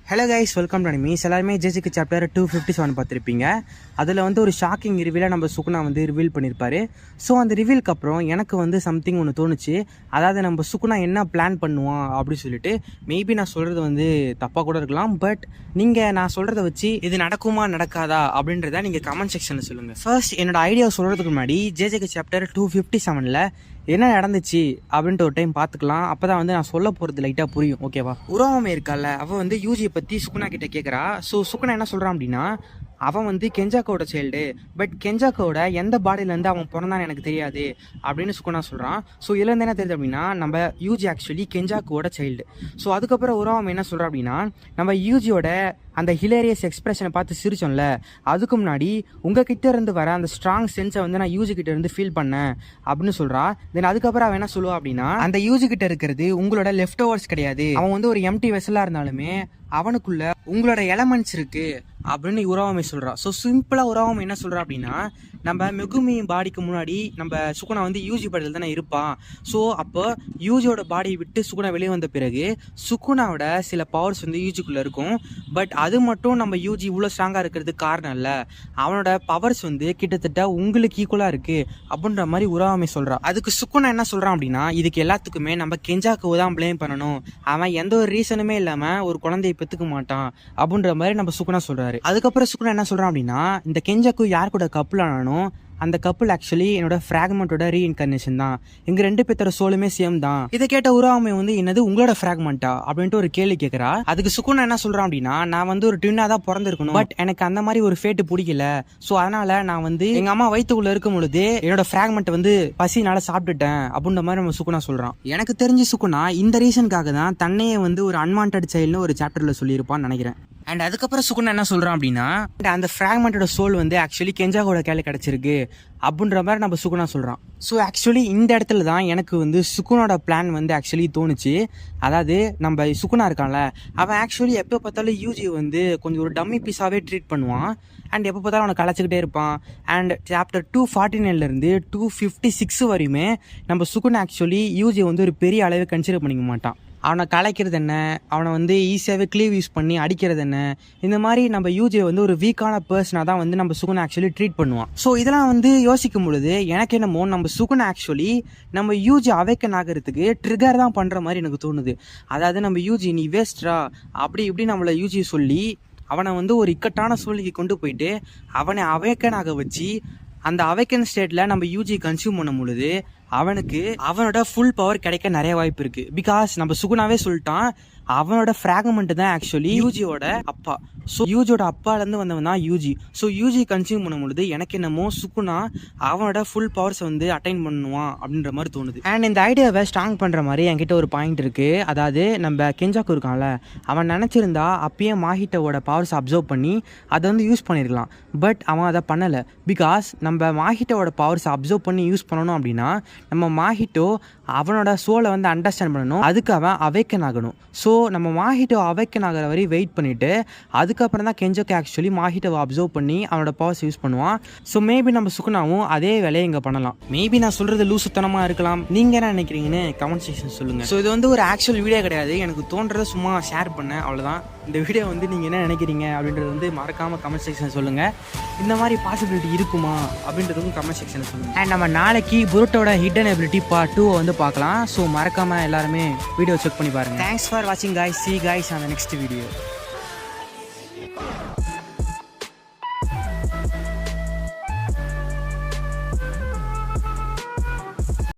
Hello guys, welcome to maize. எல்லாருமே ஜேஜிக்கு chapter 257 பார்த்துருப்பீங்க. அதில் வந்து ஒரு ஷாக்கிங் ரிவீலாக நம்ம சுகுணா வந்து ரிவீல் பண்ணியிருப்பாரு. ஸோ அந்த ரிவீலுக்கு அப்புறம் எனக்கு வந்து சம்திங் ஒன்று தோணுச்சு. அதாவது நம்ம சுகுணா என்ன பிளான் பண்ணுவான் அப்படின்னு சொல்லிட்டு. மேபி நான் சொல்கிறது வந்து தப்பாக கூட இருக்கலாம். பட் நீங்கள் நான் சொல்கிறத வச்சு இது நடக்குமா நடக்காதா அப்படின்றத நீங்கள் கமெண்ட் செக்ஷனில் சொல்லுங்கள். ஃபர்ஸ்ட் என்னோட ஐடியா சொல்கிறதுக்கு முன்னாடி ஜேஜிக்கு சாப்டர் 257 என்ன நடந்துச்சு அப்படின்ட்டு ஒரு டைம் பார்த்துக்கலாம். அப்போ தான் வந்து நான் சொல்ல போகிறது லைட்டாக புரியும். ஓகேவா? உறவமே இருக்கால, அவள் வந்து யூஜியை பற்றி சுகுணா கிட்ட கேட்குறா. ஸோ சுகுணா என்ன சொல்கிறான் அப்படின்னா, அவன் வந்து கெஞ்சாக்கோட சைல்டு, பட் கெஞ்சாக்கோட எந்த பாடியிலேருந்து அவன் பிறந்தான்னு எனக்கு தெரியாது அப்படின்னு சுகுணா சொல்கிறான். ஸோ இதுலேருந்து என்ன தெரியுது அப்படின்னா, நம்ம யூஜி ஆக்சுவலி கெஞ்சாக்கோட சைல்டு. ஸோ அதுக்கப்புறம் உறவம் என்ன சொல்கிறான் அப்படின்னா, நம்ம யூஜியோட அந்த ஹிலேரியஸ் எக்ஸ்பிரஷனை பார்த்து சிரிச்சோம்ல, அதுக்கு முன்னாடி உங்ககிட்ட இருந்து வர அந்த ஸ்ட்ராங் சென்ஸை வந்து நான் யூஜி கிட்ட இருந்து ஃபீல் பண்ணேன் அப்படின்னு சொல்றா. தென் அதுக்கப்புறம் அவன் என்ன சொல்லுவா அப்படின்னா, அந்த யூஜி கிட்ட இருக்கிறது உங்களோட லெஃப்ட் ஓவர்ஸ் கிடையாது, அவன் வந்து ஒரு எம்டி வெசலா இருந்தாலுமே அவனுக்குள்ள உங்களோட எலமெண்ட்ஸ் இருக்கு அப்படின்னு உறவமை சொல்றா. ஸோ சிம்பிளா உறவமை என்ன சொல்றா அப்படின்னா, நம்ம மெகுமி பாடிக்கு முன்னாடி நம்ம சுகுணா வந்து யூஜி பாடியில் தானே இருப்பான். ஸோ அப்போ யூஜியோட பாடியை விட்டு சுகுணா வெளியே வந்த பிறகு சுகுணாவோட சில பவர்ஸ் வந்து யூஜிக்குள்ள இருக்கும். பட் அது மட்டும் நம்ம யூஜி இவ்வளோ ஸ்ட்ராங்காக இருக்கிறதுக்கு காரணம் இல்லை, அவனோட பவர்ஸ் வந்து கிட்டத்தட்ட உங்களுக்கு ஈக்குவலாக இருக்கு அப்படின்ற மாதிரி உறவாமை சொல்றா. அதுக்கு சுகுணா என்ன சொல்றான் அப்படின்னா, இதுக்கு எல்லாத்துக்குமே நம்ம கெஞ்சாக்கு தான் பிளேம் பண்ணணும், அவன் எந்த ஒரு ரீசனுமே இல்லாமல் ஒரு குழந்தையை பெற்றுக்க மாட்டான் அப்படின்ற மாதிரி நம்ம சுகுணா சொல்றாரு. அதுக்கப்புறம் சுகுணா என்ன சொல்றான் அப்படின்னா, இந்த கெஞ்சாக்கு யார் கூட கப்புள் ஆனானோ அந்த கப்புள் ஆக்சுவலி என்னோட ஃப்ராக்மெண்ட்டோட ரீஇன்கார்னேஷன் தான், எங்க ரெண்டு பேத்தோட சோலுமே சேம் தான். இதை கேட்ட உறவாமை வந்து என்னது உங்களோட ஃப்ராக்மெண்ட்டா அப்படின்ட்டு ஒரு கேள்வி கேட்கறா. அதுக்கு சுகுணா என்ன சொல்றான் அப்படின்னா, நான் வந்து ஒரு ட்வின்னா தான் பிறந்திருக்கணும், பட் எனக்கு அந்த மாதிரி ஒரு ஃபேட்டு பிடிக்கல. ஸோ அதனால நான் வந்து எங்க அம்மா வயிற்றுக்குள்ள இருக்கும் பொழுது என்னோட ஃப்ராக்மெண்ட் வந்து பசினால சாப்பிட்டுட்டேன் அப்படின்ற மாதிரி நம்ம சுகுணா சொல்றான். எனக்கு தெரிஞ்சு சுகுணா இந்த ரீசனுக்காக தான் தன்னையே வந்து ஒரு அன்வான்ட் சைல்டுன்னு ஒரு சாப்டர்ல சொல்லியிருப்பான்னு நினைக்கிறேன். அண்ட் அதுக்கப்புறம் சுகுணா என்ன சொல்றான் அப்படின்னா, அந்த ஃப்ராக்மெண்டோட சோல் வந்து ஆக்சுவலி கெஞ்சாகோட கையில கிடைச்சிருக்கு அப்படின்ற மாதிரி நம்ம சுகுணா சொல்றான். ஸோ ஆக்சுவலி இந்த இடத்துல தான் எனக்கு வந்து சுகுணோட பிளான் வந்து ஆக்சுவலி தோணுச்சு. அதாவது நம்ம சுகுணா இருக்கான்ல, அவன் ஆக்சுவலி எப்போ பார்த்தாலும் யூஜி வந்து கொஞ்சம் ஒரு டம்மி பீஸாவே ட்ரீட் பண்ணுவான். அண்ட் எப்போ பார்த்தாலும் அவனை கலைச்சிக்கிட்டே இருப்பான். அண்ட் சாப்டர் 249 256 வரையுமே நம்ம சுகுணா ஆக்சுவலி யூஜி வந்து ஒரு பெரிய அளவு கன்சிடர் பண்ணிக்க மாட்டான். அவனை கலைக்கிறது என்ன, அவனை வந்து ஈஸியாகவே க்ளீவ் யூஸ் பண்ணி அடிக்கிறது என்ன, இந்த மாதிரி நம்ம யூஜியை வந்து ஒரு வீக்கான பர்சனாக தான் வந்து நம்ம சுகுணா ஆக்சுவலி ட்ரீட் பண்ணுவான். ஸோ இதெல்லாம் வந்து யோசிக்கும் பொழுது எனக்கு என்னமோ நம்ம சுகுணா ஆக்சுவலி நம்ம யூஜி அவேக்கன் ஆகிறதுக்கு ட்ரிகர் தான் பண்ணுற மாதிரி எனக்கு தோணுது. அதாவது நம்ம யூஜி நீ வேஸ்ட்ரா அப்படி இப்படி நம்மளை யூஜி சொல்லி அவனை வந்து ஒரு இக்கட்டான சூழ்நிலைக்கு கொண்டு போயிட்டு அவனை அவேக்கன் ஆக வச்சு அந்த அவேக்கன் ஸ்டேட்டில் நம்ம யூஜி கன்சியூம் பண்ணும் பொழுது அவனுக்கு அவனோட ஃபுல் பவர் கிடைக்க நிறைய வாய்ப்பு இருக்கு. பிகாஸ் நம்ம சுகுணாவே சொல்லிட்டான், அவனோட ஃப்ராக்மெண்ட் தான் ஆக்சுவலி யூஜியோட அப்பா. ஸோ யூஜியோட அப்பாலேருந்து வந்தவன் தான் யூஜி. ஸோ யூஜி கன்சியூம் பண்ணும் பொழுது எனக்கு என்னமோ சுகுணா அவனோட ஃபுல் பவர்ஸை வந்து அட்டைன் பண்ணுவான் அப்படின்ற மாதிரி தோணுது. அண்ட் இந்த ஐடியாவை ஸ்ட்ராங் பண்ணுற மாதிரி என்கிட்ட ஒரு பாயிண்ட் இருக்கு. அதாவது நம்ம கெஞ்சாக்கு இருக்கான்ல, அவன் நினச்சிருந்தா அப்பயே மாஹிட்டோட பவர்ஸ் அப்சர்வ் பண்ணி அதை வந்து யூஸ் பண்ணியிருக்கலாம். பட் அவன் அதை பண்ணலை. பிகாஸ் நம்ம மாஹிட்டோட பவர்ஸ் அப்சர்வ் பண்ணி யூஸ் பண்ணணும் அப்படின்னா நம்ம மாஹிட்டோ அவனோட சோலை வந்து அண்டர்ஸ்டாண்ட் பண்ணணும், அதுக்கு அவன் அவேக்கன் ஆகணும். ஸோ நம்ம மாஹிட்டோ அவேக்கன் ஆகிற வரை வெயிட் பண்ணிவிட்டு அதுக்கப்புறம் தான் கெஞ்சாக்கு ஆக்சுவலி மாஹிட்டோவை அப்சர்வ் பண்ணி அவனோட பவர்ஸ் யூஸ் பண்ணுவான். ஸோ மேபி நம்ம சுகுணாவும் அதே வேலையை இங்கே பண்ணலாம். மேபி நான் சொல்கிறது லூசுத்தனமாக இருக்கலாம், நீங்கள் என்ன நினைக்கிறீங்கன்னு கமெண்ட் செக்ஷன் சொல்லுங்கள். ஸோ இது வந்து ஒரு ஆக்சுவல் வீடியோ கிடையாது, எனக்கு தோன்றதை சும்மா ஷேர் பண்ணேன், அவ்வளோதான். இந்த வீடியோ வந்து நீங்கள் என்ன நினைக்கிறீங்க அப்படின்றது வந்து மறக்காமல் கமெண்ட் செக்ஷன் சொல்லுங்கள். இந்த மாதிரி பாசிபிலிட்டி இருக்குமா அப்படின்றதுக்கும் கமெண்ட் செக்ஷனில் சொல்லுங்கள். அண்ட் நம்ம நாளைக்கு புருட்டோட ஹிடன் எபிலிட்டி பார்ட் 2 வந்து பார்க்கலாம். ஸோ மறக்காமல் எல்லாருமே வீடியோ செக் பண்ணி பாருங்கள். தேங்க்ஸ் ஃபார் வாட்சிங் guys. See you guys on the next video.